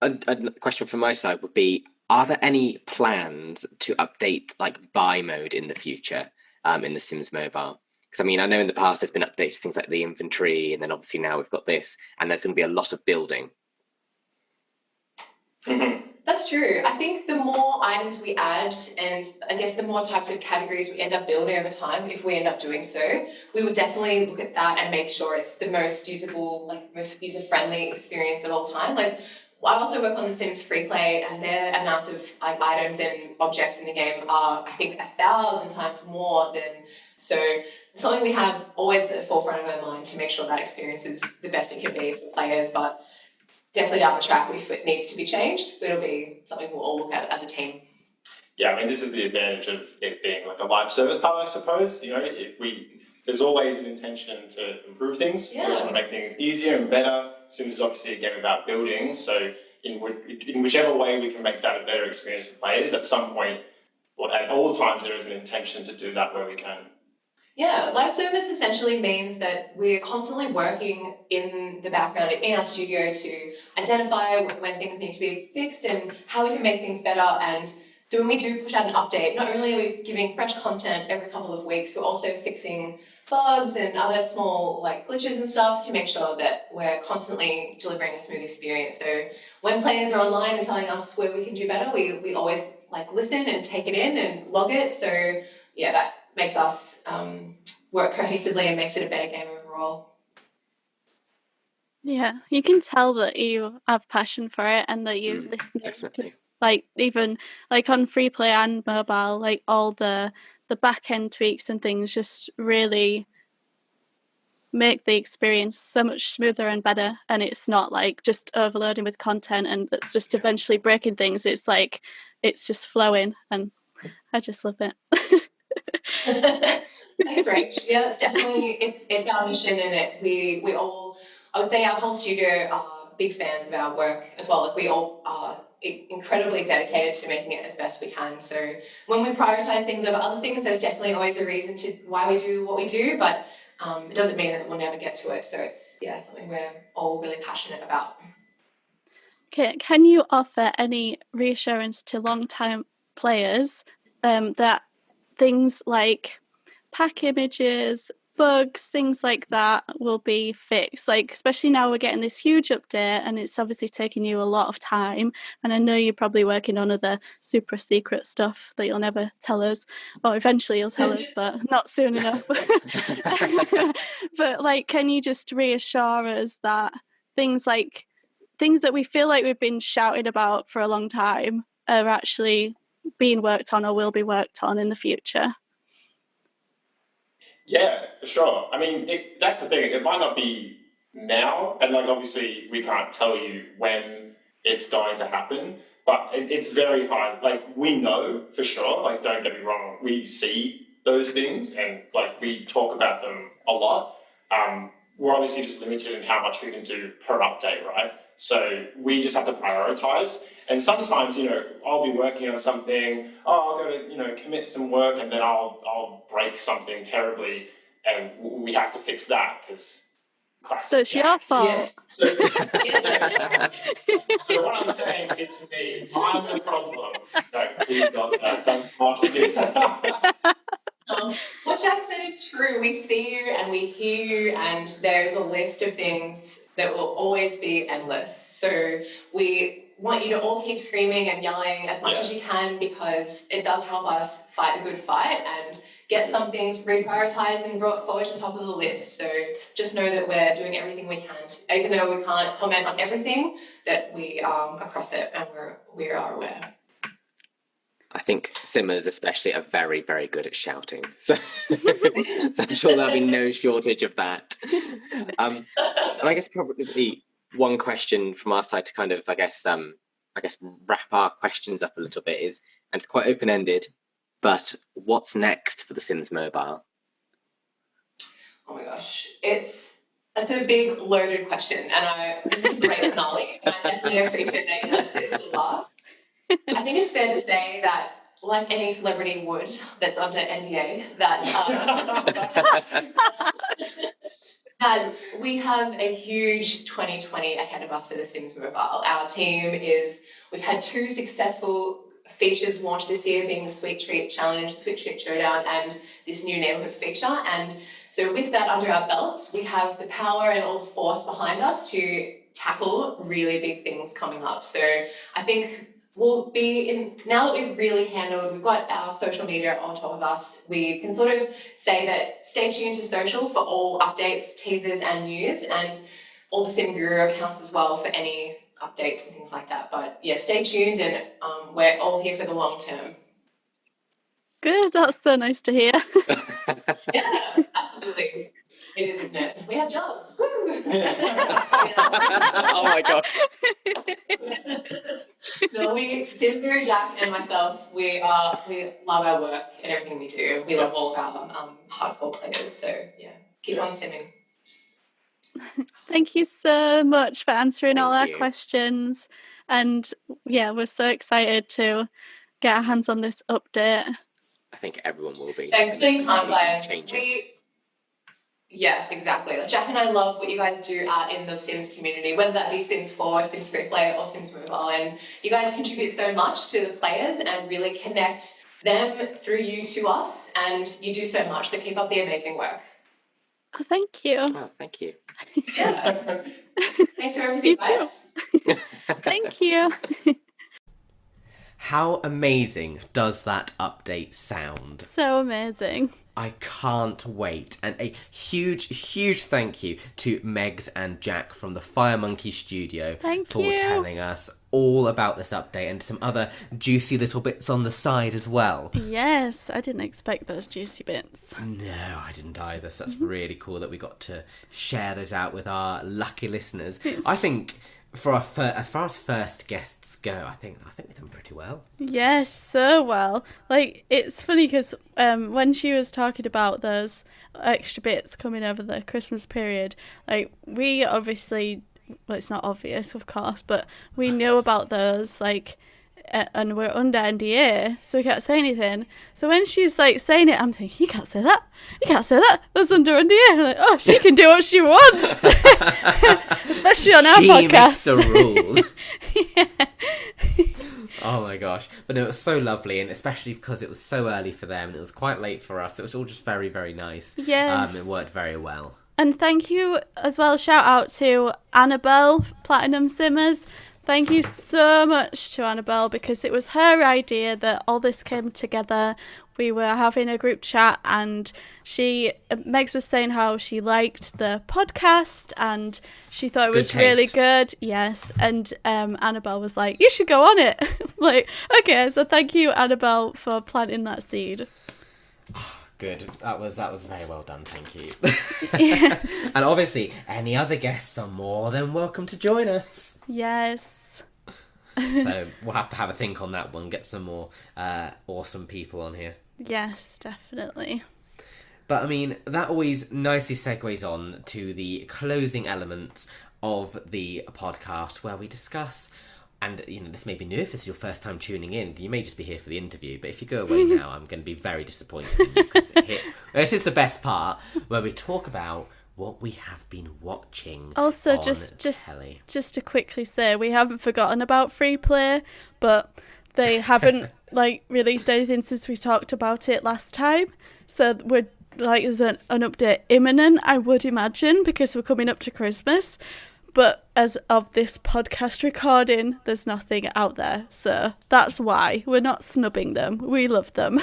a question from my side would be, are there any plans to update like buy mode in the future in the Sims Mobile? Because I mean, I know in the past there's been updates to things like the inventory, and then obviously now we've got this, and there's going to be a lot of building. That's true. I think the more items we add, and I guess the more types of categories we end up building over time, if we end up doing so, we would definitely look at that and make sure it's the most usable, like most user-friendly experience of all time. Like, I also work on The Sims Free Play, and their amounts of like items and objects in the game are, I think, 1,000 times more than. So it's something we have always at the forefront of our mind to make sure that experience is the best it can be for players, but definitely down the track, if it needs to be changed, it'll be something we'll all look at as a team. Yeah, I mean, this is the advantage of it being like a live service title, I suppose. You know, there's always an intention to improve things. Yeah. We always want to make things easier and better. Sims is obviously a game about building, so in whichever way we can make that a better experience for players, at some point, or at all times, there is an intention to do that where we can. Yeah, live service essentially means that we're constantly working in the background in our studio to identify when things need to be fixed and how we can make things better. And so when we do push out an update, not only are we giving fresh content every couple of weeks, we're also fixing bugs and other small like glitches and stuff to make sure that we're constantly delivering a smooth experience. So when players are online and telling us where we can do better, we always like listen and take it in and log it. So yeah, that makes us work cohesively and makes it a better game overall. Yeah, you can tell that you have passion for it and that you listen. Because, like, even like on free play and mobile, like all the back end tweaks and things just really make the experience so much smoother and better. And it's not like just overloading with content and that's just eventually breaking things. It's like it's just flowing, and I just love it. Thanks, Rach. Yeah, that's definitely it's our mission, and we all, I would say our whole studio are big fans of our work as well. Like we all are incredibly dedicated to making it as best we can. So when we prioritize things over other things, there's definitely always a reason to why we do what we do, but it doesn't mean that we'll never get to it. So it's something we're all really passionate about. Okay, can you offer any reassurance to long-time players that things like pack images, bugs, things like that will be fixed? Like, especially now we're getting this huge update and it's obviously taking you a lot of time, and I know you're probably working on other super secret stuff that you'll never tell us, or eventually you'll tell us, but not soon enough. But like, can you just reassure us that things that we feel like we've been shouting about for a long time are actually being worked on or will be worked on in the future? Yeah, for sure. I mean, that's the thing. It might not be now, and like obviously we can't tell you when it's going to happen, but it's very hard. Like we know for sure. Like don't get me wrong, we see those things and like we talk about them a lot. We're obviously just limited in how much we can do per update, right? So we just have to prioritize. And sometimes, you know, I'll be working on something, I'll go to, you know, commit some work and then I'll break something terribly and we have to fix that because So it's your fault. Yeah. So what I'm saying, it's me. I'm the problem. No, please don't ask me. What Jack said is true. We see you and we hear you, and there's a list of things that will always be endless. So we want you to all keep screaming and yelling as much as you can, because it does help us fight the good fight and get some things reprioritized and brought forward to the top of the list. So just know that we're doing everything we can, even though we can't comment on everything, that we are across it and we are aware. I think Simmers especially are very, very good at shouting. So, so I'm sure there'll be no shortage of that. And I guess probably one question from our side to kind of, I guess wrap our questions up a little bit is, and it's quite open-ended, but what's next for The Sims Mobile? Oh my gosh, that's a big loaded question, and this is a great finale, and I definitely appreciate that you left it to last. I think it's fair to say that, like any celebrity would that's under NDA, that that we have a huge 2020 ahead of us for the Sims Mobile. Our team we've had 2 successful features launched this year, being the Sweet Treat Challenge, the Sweet Treat Showdown, and this new neighbourhood feature. And so with that under our belts, we have the power and all the force behind us to tackle really big things coming up. So I think we'll be now that we've got our social media on top of us, we can sort of say that stay tuned to social for all updates, teasers and news, and all the SimGuru accounts as well for any updates and things like that. But yeah, stay tuned, and we're all here for the long term. Good, that's so nice to hear. Yeah, absolutely. It is, isn't it? We have jobs. Woo! Oh my god. No, SimGuruJack and myself, we love our work and everything we do. We love all of our hardcore players. So yeah, keep on simming. Thank you so much for answering all our you. questions. And yeah, we're so excited to get our hands on this update. I think everyone will be. Thanks for being time players. Changing. Yes, exactly. Like Jack and I love what you guys do out in the Sims community, whether that be Sims 4, Sims Free Play, or Sims Mobile. And you guys contribute so much to the players and really connect them through you to us. And you do so much. So keep up the amazing work. Oh, thank you. Oh, thank you. Yeah. Thanks for everything, guys. Thank you. How amazing does that update sound? So amazing. I can't wait. And a huge thank you to Megz and Jack from the Fire Monkey Studio for telling us all about this update and some other juicy little bits on the side as well. Yes, I didn't expect those juicy bits. No, I didn't either. So that's really cool that we got to share those out with our lucky listeners. I think for our as far as first guests go, I think we've done pretty well. Yes, so well. Like, it's funny because when she was talking about those extra bits coming over the Christmas period, like, we obviously, well, it's not obvious, of course, but we knew about those, like, and we're under NDA, so we can't say anything. So when she's like saying it, I'm thinking, you can't say that. You can't say that. That's under NDA. I'm like, oh, she can do what she wants, especially on our podcast. She makes the rules. Yeah. Oh my gosh. But no, it was so lovely, and especially because it was so early for them and it was quite late for us. It was all just very, very nice. Yes. It worked very well. And thank you as well. Shout out to Annabelle, Platinum Simmers. Thank you so much to Annabelle, because it was her idea that all this came together. We were having a group chat and Megz was saying how she liked the podcast and she thought it was really good. Yes. And Annabelle was like, you should go on it. I'm like, okay, so thank you, Annabelle, for planting that seed. Good. That was very well done. Thank you. Yes. And obviously, any other guests are more than welcome to join us. Yes. So we'll have to have a think on that one. Get some more awesome people on here. Yes, definitely. But I mean, that always nicely segues on to the closing elements of the podcast, where we discuss. And, you know, this may be new if this is your first time tuning in. You may just be here for the interview. But if you go away now, I'm going to be very disappointed in you. Because this is the best part, where we talk about what we have been watching. Also, on telly. just to quickly say, we haven't forgotten about Free Play. But they haven't, released anything since we talked about it last time. So we're, there's an update imminent, I would imagine, because we're coming up to Christmas. But as of this podcast recording, there's nothing out there. So that's why. We're not snubbing them. We love them.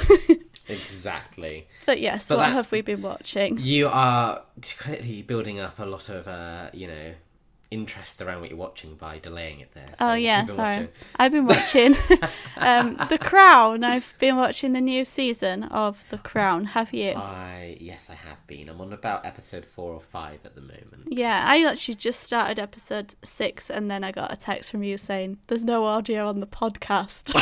Exactly. But yes, what have we been watching? You are clearly building up a lot of, interest around what you're watching by delaying it there. So sorry. I've been watching The Crown. I've been watching the new season of The Crown. Have you? Yes, I have been. I'm on about episode 4 or 5 at the moment. Yeah, I actually just started episode 6 and then I got a text from you saying there's no audio on the podcast.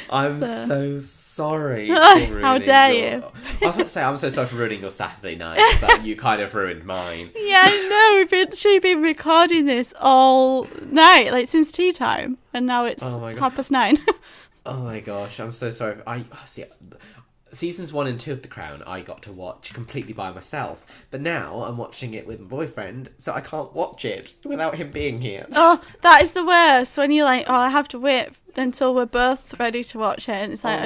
I'm so sorry. How dare you? I was about to say, I'm so sorry for ruining your Saturday night, but you kind of ruined mine. Yeah, I know. We've literally been recording this all night, like since tea time, and now it's 9:30. Oh my gosh, I'm so sorry. I see. Seasons 1 and 2 of The Crown, I got to watch completely by myself, but now I'm watching it with my boyfriend, so I can't watch it without him being here. Oh, that is the worst, when you're like, oh, I have to wait until we're both ready to watch it, and it's like,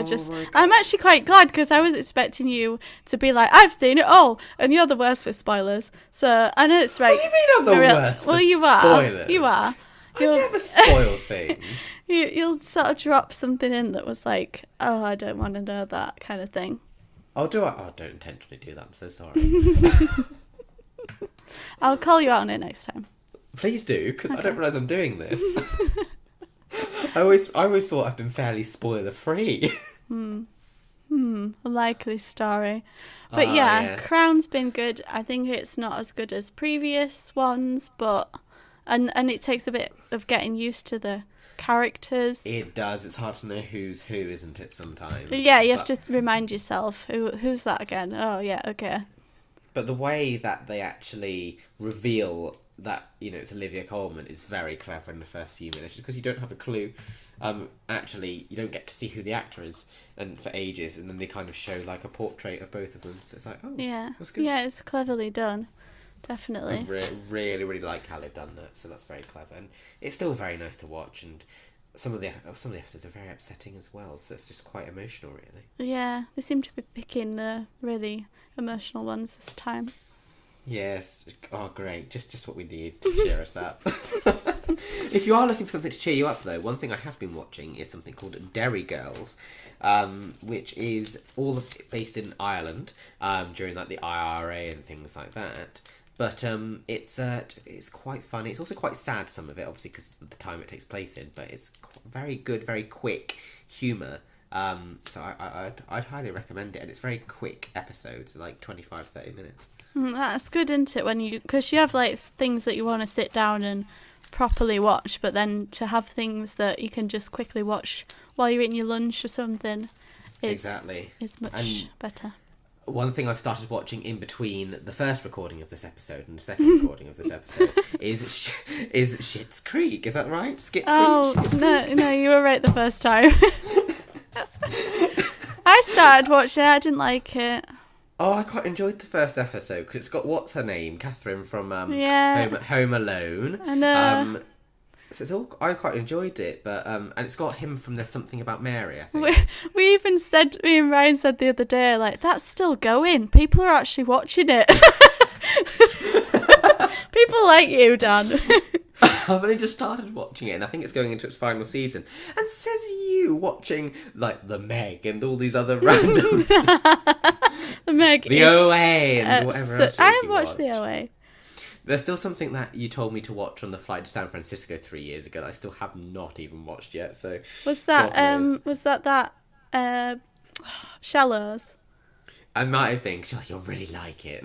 I'm actually quite glad, because I was expecting you to be like, I've seen it all, and you're the worst for spoilers, so I know it's right. What do you mean I'm the worst for spoilers? You are. I never spoil things. You'll sort of drop something in that was like, oh, I don't want to know that kind of thing. Oh, do I? Oh, I don't intentionally do that. I'm so sorry. I'll call you out on it next time. Please do, because I don't realise I'm doing this. I always thought I've been fairly spoiler free. A likely story. But yeah, Crown's been good. I think it's not as good as previous ones, but and it takes a bit of getting used to the characters. It does. It's hard to know who's who, isn't it, sometimes? Yeah, you have to remind yourself, who's that again? Oh, yeah, okay. But the way that they actually reveal that, it's Olivia Colman is very clever in the first few minutes, because you don't have a clue. Actually, you don't get to see who the actor is and for ages, and then they kind of show like a portrait of both of them. So it's like, oh, yeah, that's good. Yeah, it's cleverly done. Definitely. I really, really like how they've done that. So that's very clever, and it's still very nice to watch. And some of the episodes are very upsetting as well. So it's just quite emotional, really. Yeah, they seem to be picking the really emotional ones this time. Yes. Oh, great. Just what we need to cheer us up. If you are looking for something to cheer you up, though, one thing I have been watching is something called Derry Girls, which is all based in Ireland during like the IRA and things like that. But it's quite funny. It's also quite sad, some of it, obviously, because of the time it takes place in. But it's very good, very quick humour. So I'd highly recommend it. And it's very quick episodes, like 25-30 minutes. That's good, isn't it? Because you have like things that you want to sit down and properly watch, but then to have things that you can just quickly watch while you're eating your lunch or something is much better. One thing I've started watching in between the first recording of this episode and the second recording of this episode is Schitt's Creek. Is that right? Schitt's Creek? Oh, no, you were right the first time. I started watching it, I didn't like it. Oh, I quite enjoyed the first episode because it's got, what's her name? Catherine from Home Alone. I know. So it's all, I quite enjoyed it, but and it's got him from There's Something About Mary, I think. We even said, me and Ryan said the other day, like, that's still going. People are actually watching it. People like you, Dan. I've only just started watching it, and I think it's going into its final season. And says you watching, like, The Meg and all these other random... The Meg The OA and whatever else I have watched the OA. There's still something that you told me to watch on the flight to San Francisco 3 years ago that I still have not even watched yet, so... Was that Shallows? I might have been, because you'll really like it.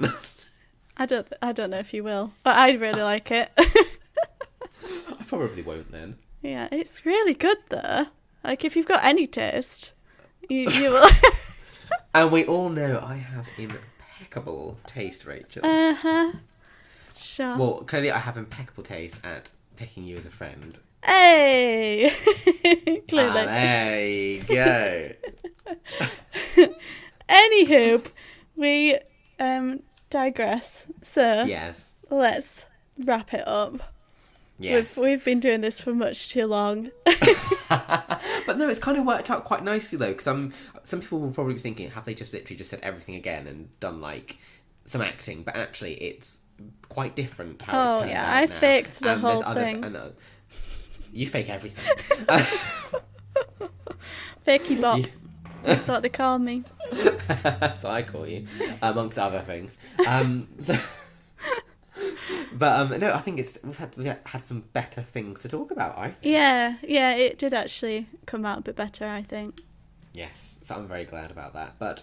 I don't know if you will, but I really like it. I probably won't then. Yeah, it's really good though. Like, if you've got any taste, you will. And we all know I have impeccable taste, Rachel. Sure. Well, clearly I have impeccable taste at picking you as a friend. Hey! Clearly. There you go. Anywho, we digress. So yes, let's wrap it up. Yes. We've been doing this for much too long. But no, it's kind of worked out quite nicely though, because some people will probably be thinking, have they just literally just said everything again and done like some acting? But actually, it's quite different how it's turned out I now. faked the whole thing. You fake everything. Fakey bop. Yeah. That's what they call me. That's what I call you, amongst other things. But no, I think we've had some better things to talk about, I think. Yeah, it did actually come out a bit better, I think. Yes, so I'm very glad about that. But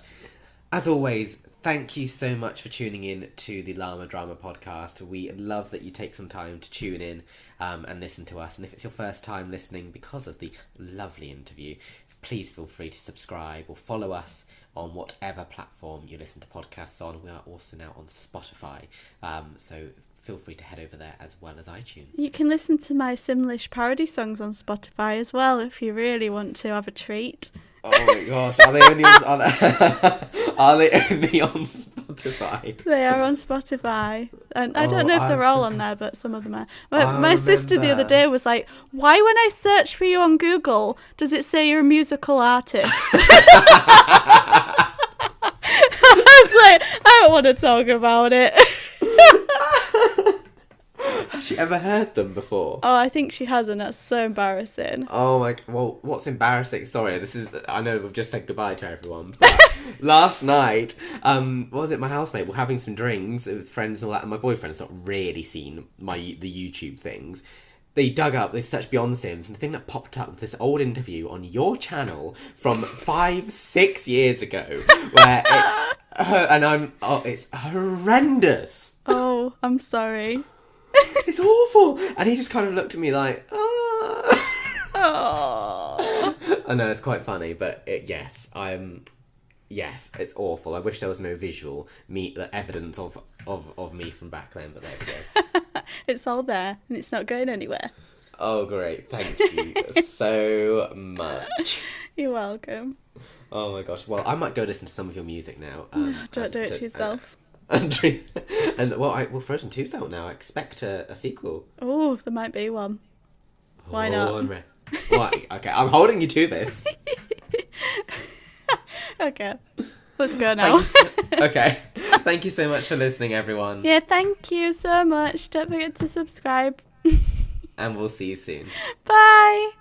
As always, thank you so much for tuning in to the Llama Drama podcast. We love that you take some time to tune in and listen to us. And if it's your first time listening because of the lovely interview, please feel free to subscribe or follow us on whatever platform you listen to podcasts on. We are also now on Spotify, so feel free to head over there as well as iTunes. You can listen to my Simlish parody songs on Spotify as well if you really want to have a treat. Oh my gosh, are they only on Spotify? They are on Spotify. And I don't know if they're all on there, but some of them are. My sister the other day was like, why when I search for you on Google, does it say you're a musical artist? I was like, I don't want to talk about it. Has she ever heard them before? Oh, I think she hasn't. That's so embarrassing. Oh my, well, what's embarrassing? Sorry, I know we've just said goodbye to everyone, but last night, what was it, my housemate, we're having some drinks with friends and all that, and my boyfriend's not really seen the YouTube things. They searched Beyond Sims, and the thing that popped up was this old interview on your channel from 5-6 years ago, where it's horrendous. Oh, I'm sorry. It's awful. And he just kind of looked at me like, ah. Oh. I know, it's quite funny, but yes, it's awful. I wish there was no visual evidence of me from back then, but there we go. It's all there, and it's not going anywhere. Oh, great. Thank you so much. You're welcome. Oh my gosh. Well, I might go listen to some of your music now. Don't do it to yourself. And Frozen 2's out now. I expect a sequel. Oh, there might be one. Why not? Why? Okay, I'm holding you to this. Okay, let's go now. Okay, thank you so much for listening, everyone. Yeah, thank you so much. Don't forget to subscribe. And we'll see you soon. Bye.